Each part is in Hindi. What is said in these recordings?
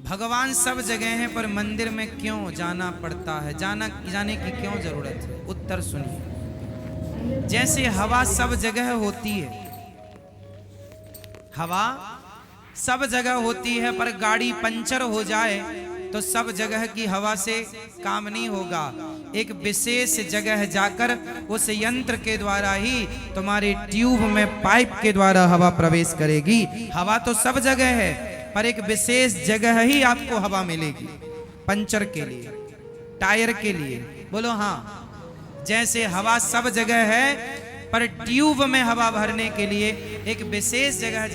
भगवान सब जगह हैं पर मंदिर में क्यों जाना पड़ता है, जाने की क्यों जरूरत है? उत्तर सुनिए। जैसे हवा सब जगह होती है, हवा सब जगह होती है, पर गाड़ी पंचर हो जाए तो सब जगह की हवा से काम नहीं होगा। एक विशेष जगह जाकर उस यंत्र के द्वारा ही तुम्हारे ट्यूब में पाइप के द्वारा हवा प्रवेश करेगी। हवा तो सब जगह है, पर एक विशेष जगह ही आपको हवा मिलेगी, पंचर के लिए, टायर के लिए। बोलो हाँ। जैसे हवा सब जगह है, पर ट्यूब में हवा भरने के लिए एक विशेष जगह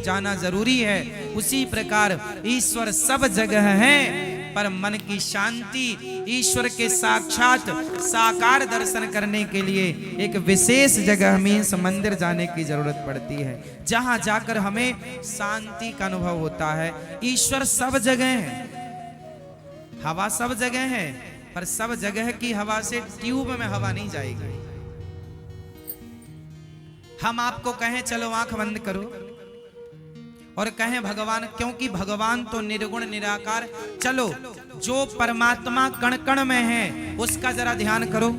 जाना जरूरी है। उसी प्रकार ईश्वर सब जगह है, पर मन की शांति, ईश्वर के साक्षात साकार दर्शन करने के लिए एक विशेष जगह मीन्स मंदिर जाने की जरूरत पड़ती है, जहां जाकर हमें शांति का अनुभव होता है। ईश्वर सब जगह है, हवा सब जगह है, पर सब जगह की हवा से ट्यूब में हवा नहीं जाएगी। हम आपको कहें चलो आंख बंद करो और कहें भगवान, क्योंकि भगवान तो निर्गुण निराकार, चलो जो परमात्मा कण कण में है उसका जरा ध्यान करो,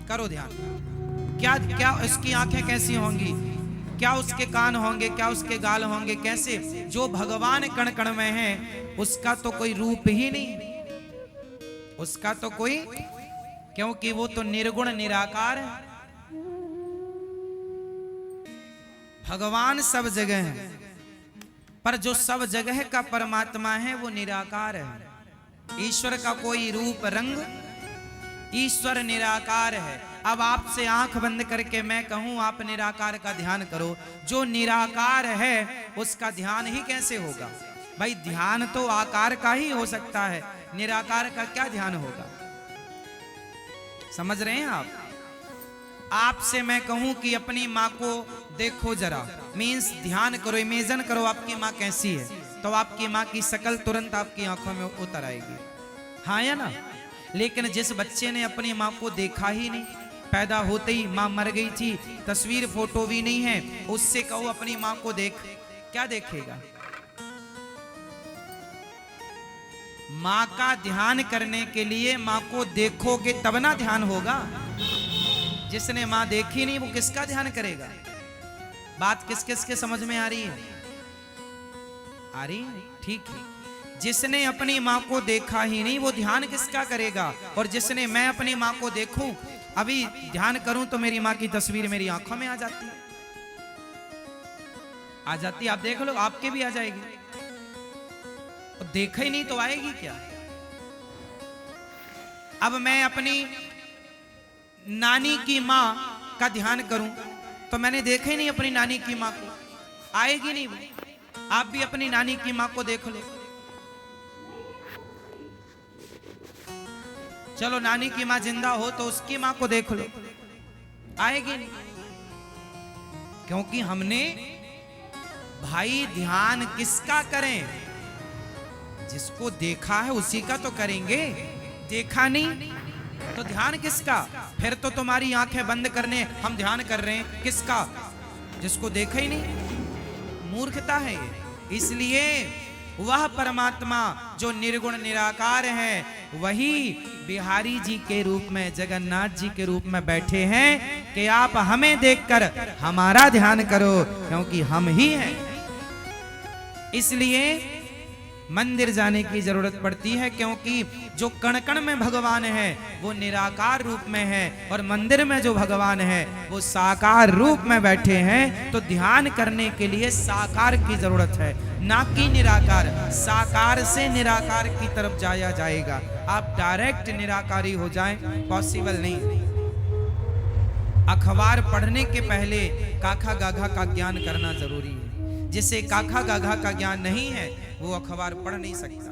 करो ध्यान। क्या क्या उसकी आंखें कैसी होंगी, क्या उसके कान होंगे, क्या उसके गाल होंगे, कैसे? जो भगवान कण कण में है उसका तो कोई रूप ही नहीं, उसका तो कोई, क्योंकि वो तो निर्गुण निराकार है। भगवान सब जगह है, पर जो सब जगह का परमात्मा है वो निराकार है। ईश्वर का कोई रूप रंग, ईश्वर निराकार है। अब आपसे आंख बंद करके मैं कहूं आप निराकार का ध्यान करो, जो निराकार है उसका ध्यान ही कैसे होगा? भाई ध्यान तो आकार का ही हो सकता है, निराकार का क्या ध्यान होगा? समझ रहे हैं आप? आपसे मैं कहूं कि अपनी माँ को देखो जरा, मीन्स ध्यान करो, इमेजिन करो आपकी माँ कैसी है, तो आपकी माँ की शक्ल तुरंत आपकी आंखों में उतर आएगी, हाँ या ना? लेकिन जिस बच्चे ने अपनी माँ को देखा ही नहीं, पैदा होते ही माँ मर गई थी, तस्वीर फोटो भी नहीं है, उससे कहो अपनी माँ को देख, क्या देखेगा? माँ का ध्यान करने के लिए माँ को देखोगे तब ना ध्यान होगा। जिसने माँ देखी नहीं वो किसका ध्यान करेगा? बात किस किस के समझ में आ रही है? आ रही है? ठीक है। जिसने अपनी माँ को देखा ही नहीं वो ध्यान किसका करेगा? और जिसने, मैं अपनी माँ को देखूं, अभी ध्यान करूं तो मेरी माँ की तस्वीर मेरी आंखों में आ जाती है, आ जाती है। आप देख लो, आपके भी आ जाएगी। और देखा ही नहीं तो आएगी क्या? अब मैं अपनी नानी की माँ का ध्यान करूं तो मैंने देखा ही नहीं अपनी नानी की माँ को, आएगी नहीं वो। आप भी अपनी नानी की माँ को देख लो। चलो नानी की माँ जिंदा हो तो उसकी माँ को देख लो, आएगी नहीं। क्योंकि हमने, भाई ध्यान किसका करें? जिसको देखा है उसी का तो करेंगे, देखा नहीं तो ध्यान किसका? फिर तो तुम्हारी आंखें बंद करने हम ध्यान कर रहे हैं, किसका? जिसको देखा ही नहीं। मूर्खता है ये। इसलिए वह परमात्मा जो निर्गुण निराकार है वही बिहारी जी के रूप में, जगन्नाथ जी के रूप में बैठे हैं कि आप हमें देखकर हमारा ध्यान करो, क्योंकि हम ही हैं। इसलिए मंदिर जाने की जरूरत पड़ती है, क्योंकि जो कण कण में भगवान है वो निराकार रूप में है, और मंदिर में जो भगवान है वो साकार रूप में बैठे हैं। तो ध्यान करने के लिए साकार की जरूरत है, ना कि निराकार। साकार से निराकार की तरफ जाया जाएगा, आप डायरेक्ट निराकारी हो जाएं, पॉसिबल नहीं। अखबार पढ़ने के पहले काखा गाघा का ज्ञान करना जरूरी है। जिसे काखा गाघा का ज्ञान नहीं है वो अखबार पढ़ नहीं सकता।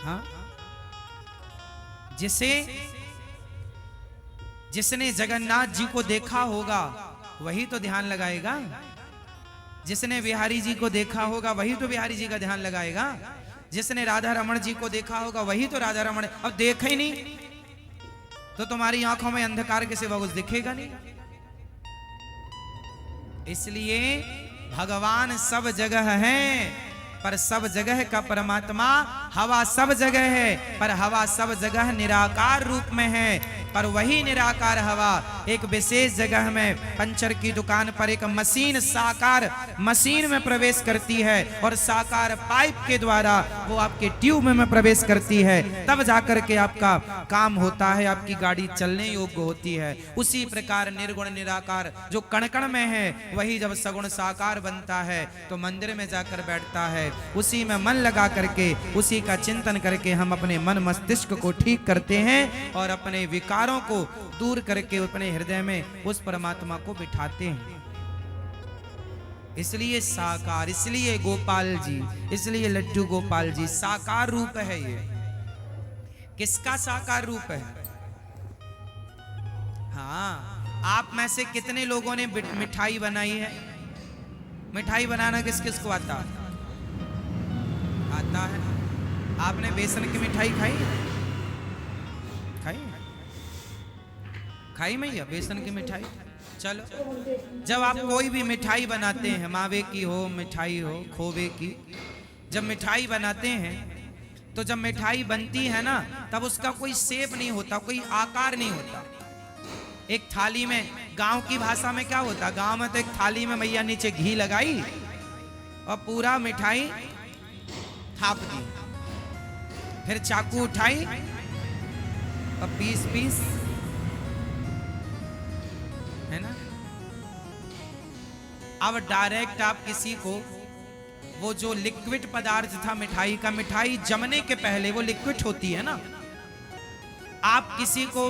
हाँ? जिसने जगन्नाथ जी को देखा होगा वही तो ध्यान लगाएगा। जिसने बिहारी जी को देखा होगा वही तो बिहारी जी का ध्यान लगाएगा। जिसने राधा रमण जी को देखा होगा वही तो राधा रमण। अब देखा ही नहीं तो तुम्हारी आंखों में अंधकार के सिवा कुछ दिखेगा नहीं। इसलिए भगवान सब जगह हैं, पर सब जगह का परमात्मा हवा सब जगह है, पर हवा सब जगह निराकार रूप में है। पर वही निराकार हवा एक विशेष जगह में पंचर की दुकान पर एक मशीन साकार मशीन में प्रवेश करती है और साकार पाइप के द्वारा वो आपके ट्यूब में प्रवेश करती है, तब जाकर के आपका काम होता है, आपकी गाड़ी चलने योग्य होती है। उसी प्रकार निर्गुण निराकार जो कण कण में है, वही जब सगुण साकार बनता है तो मंदिर में जाकर बैठता है। उसी में मन लगा करके उसी का चिंतन करके हम अपने मन मस्तिष्क को ठीक करते हैं और अपने विकारों को दूर करके अपने हृदय में उस परमात्मा को बिठाते हैं। इसलिए साकार, इसलिए गोपाल जी, इसलिए लड्डू गोपाल जी साकार रूप है। ये किसका साकार रूप है? हाँ, आप में से कितने लोगों ने मिठाई बनाई है? मिठाई बनाना किस किस को आता है? आता है। आपने बेसन की मिठाई खाई? खाई मैया बेसन की मिठाई? चलो, जब आप कोई भी मिठाई बनाते हैं, मावे की हो, मिठाई हो, खोवे की, जब मिठाई बनाते हैं तो जब मिठाई बनती है ना, तब उसका कोई शेप नहीं होता, कोई आकार नहीं होता। एक थाली में, गांव की भाषा में क्या होता, गांव में तो एक थाली में मैया नीचे घी लगाई और पूरा मिठाई थाप दी, फिर चाकू उठाई और पीस पीस, है ना। अब डायरेक्ट आप किसी को वो जो लिक्विड पदार्थ था मिठाई का, मिठाई जमने के पहले वो लिक्विड होती है ना, आप किसी को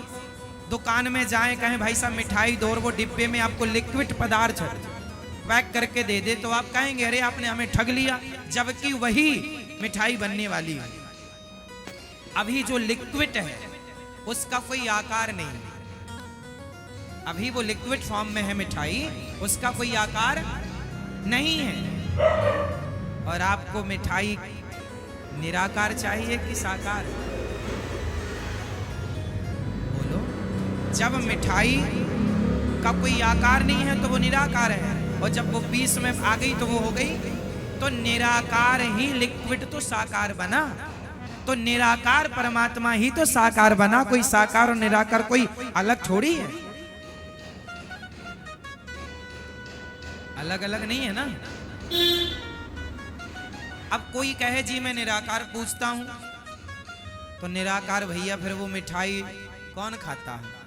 दुकान में जाएं, कहें भाई साहब मिठाई दो, और वो डिब्बे में आपको लिक्विड पदार्थ पैक करके दे दे, तो आप कहेंगे अरे आपने हमें ठग लिया, जबकि वही मिठाई बनने वाली है। अभी जो लिक्विड है उसका कोई आकार नहीं, अभी वो लिक्विड फॉर्म में है मिठाई, उसका कोई आकार नहीं है। और आपको मिठाई निराकार चाहिए कि साकार? बोलो। जब मिठाई का कोई आकार नहीं है तो वो निराकार है, और जब वो पीस में आ गई तो वो हो गई, तो निराकार ही लिक्विड तो साकार बना, तो निराकार परमात्मा ही तो साकार बना। कोई साकार और निराकार कोई अलग थोड़ी है, अलग अलग नहीं है ना। अब कोई कहे जी मैं निराकार पूछता हूं, तो निराकार भैया फिर वो मिठाई कौन खाता है?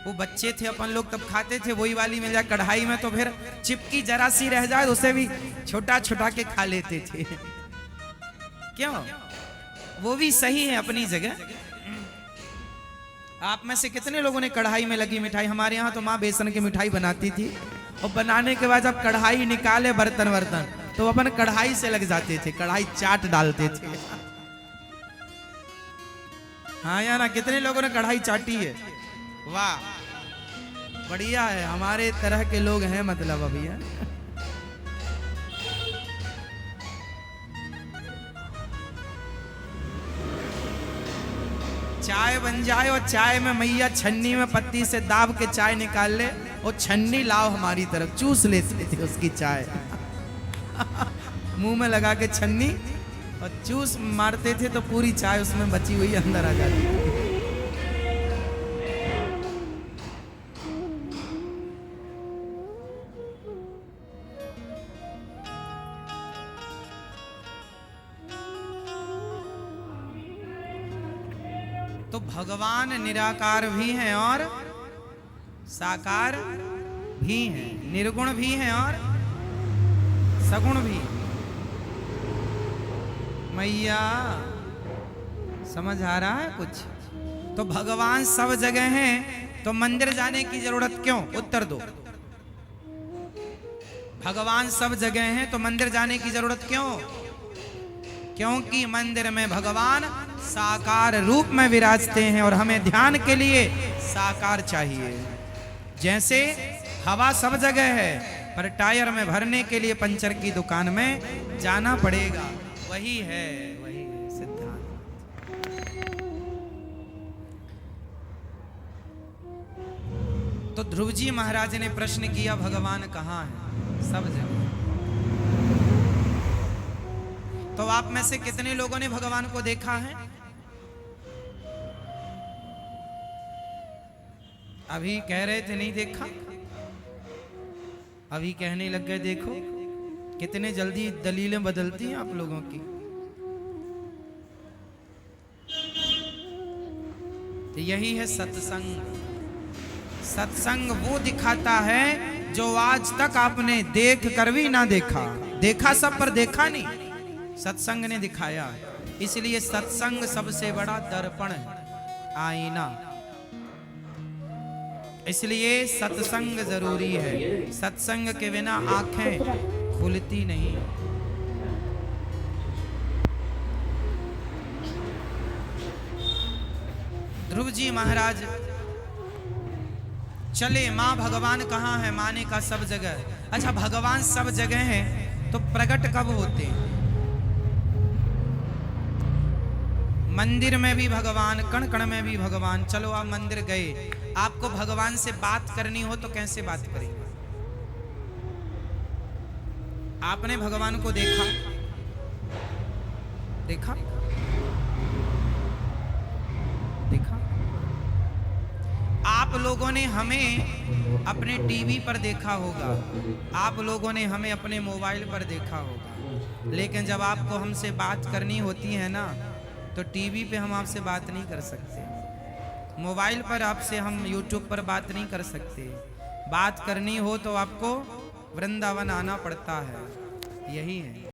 वो बच्चे थे अपन लोग तब खाते थे, वही वाली मिल जाए कढ़ाई में तो फिर चिपकी जरा सी रह जाए उसे भी छोटा छोटा के खा लेते थे। क्यों? वो भी सही है अपनी जगह। आप में से कितने लोगों ने कढ़ाई में लगी मिठाई? हमारे यहाँ तो माँ बेसन की मिठाई बनाती थी, और बनाने के बाद जब कढ़ाई निकाले बर्तन वर्तन तो अपन कढ़ाई से लग जाते थे, कढ़ाई चाट डालते थे। हाँ या ना, कितने लोगों ने कढ़ाई चाटी है? वाह, बढ़िया है, हमारे तरह के लोग हैं मतलब अभी है। चाय बन जाए और चाय में मैया छन्नी में पत्ती से दाब के चाय निकाल ले, और छन्नी लाओ हमारी तरफ, चूस लेते थे उसकी चाय। मुंह में लगा के छन्नी और चूस मारते थे तो पूरी चाय उसमें बची हुई अंदर आ जाती थी। तो भगवान निराकार भी हैं और साकार भी हैं, निर्गुण भी हैं और सगुण भी। मैया समझ आ रहा है कुछ? तो भगवान सब जगह हैं, तो मंदिर जाने की जरूरत क्यों? उत्तर दो। भगवान सब जगह हैं तो मंदिर जाने की जरूरत क्यों? क्योंकि मंदिर में भगवान साकार रूप में विराजते हैं और हमें ध्यान के लिए साकार चाहिए। जैसे हवा सब जगह है, पर टायर में भरने के लिए पंचर की दुकान में जाना पड़ेगा। वही है सिद्धांत। तो ध्रुव जी महाराज ने प्रश्न किया, भगवान कहाँ है? सब जगह। तो आप में से कितने लोगों ने भगवान को देखा है? अभी कह रहे थे नहीं देखा, अभी कहने लग गए देखो। कितने जल्दी दलीलें बदलती हैं आप लोगों की। तो यही है सत्संग। सत्संग वो दिखाता है जो आज तक आपने देख कर भी ना देखा। देखा सब पर देखा नहीं, सत्संग ने दिखाया। इसलिए सत्संग सबसे बड़ा दर्पण है, आईना। इसलिए सत्संग जरूरी है। सत्संग के बिना आंखें खुलती नहीं। ध्रुव जी महाराज चले, माँ भगवान कहाँ है? माँ ने कहा सब जगह। अच्छा, भगवान सब जगह है तो प्रकट कब होते हैं? मंदिर में भी भगवान, कण कण में भी भगवान। चलो आप मंदिर गए, आपको भगवान से बात करनी हो तो कैसे बात करेंगे? आपने भगवान को देखा? देखा? देखा? आप लोगों ने हमें अपने टीवी पर देखा होगा, आप लोगों ने हमें अपने मोबाइल पर देखा होगा, लेकिन जब आपको हमसे बात करनी होती है ना, तो टीवी पे हम आपसे बात नहीं कर सकते, मोबाइल पर आपसे हम यूट्यूब पर बात नहीं कर सकते। बात करनी हो तो आपको वृंदावन आना पड़ता है। यही है।